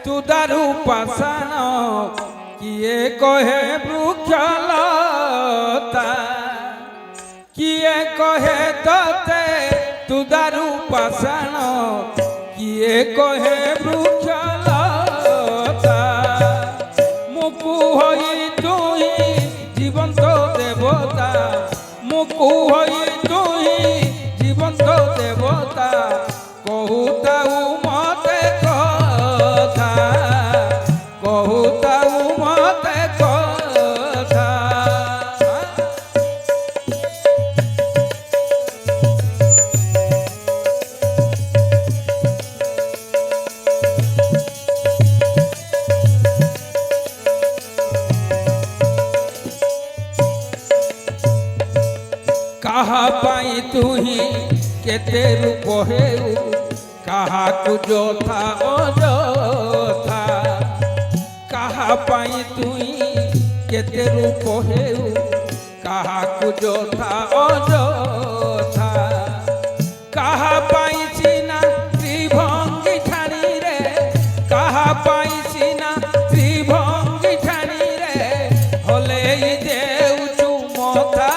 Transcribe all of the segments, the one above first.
तुदारू पाषाण किए कहे वृक्षलता किए कहे तते तुदारू पाषाण किए कहे वृक्षलता मुकु होई तुही जीवंत देवता मुकु होई तुही जीवंत देवता कहूताऊ मते कथा कहूताऊ मते कथा कहा पाई तुही केते रूप हेउ कहा को जोथा अजोथा कहा पाई तुही केते रूप हेउ कहा को जोथा अजोथा कहा पाई सीना त्रिभंगी ठाणी रे कहा पाई सीना त्रिभंगी ठाणी रे होले देउचु मथा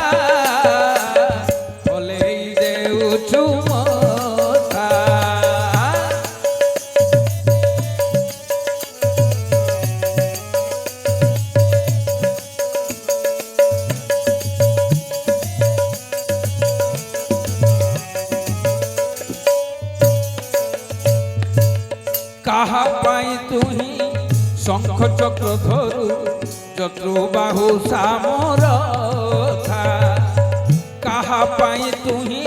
कहा पाई तुही शंख चक्र धरु चतुर्बाहु सामरथा कहा पाई तुही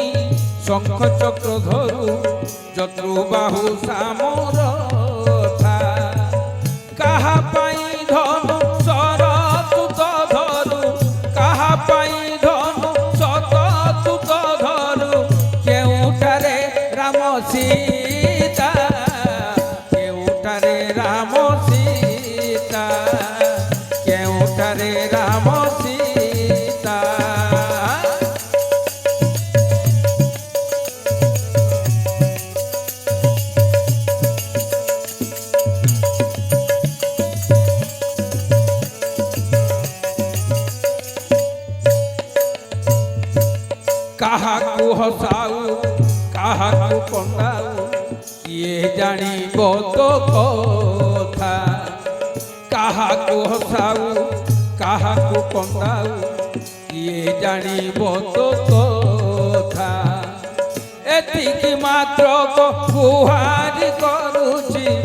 शंख चक्र धरु चतुर्बाहु सामरथा कहा पाई धनु सरतुत धरु कहा पाई धनु सततुत धरु केउठारे राम सीता राम सीता केउठारे राम सीता कहा को हसाऊ कहा को कंडाऊ किए जानिब तो कथा कहा को हसाऊ कहा को कंडाऊ किए जानिब तो कथा एतिकी मात्र को गुहारी करुछि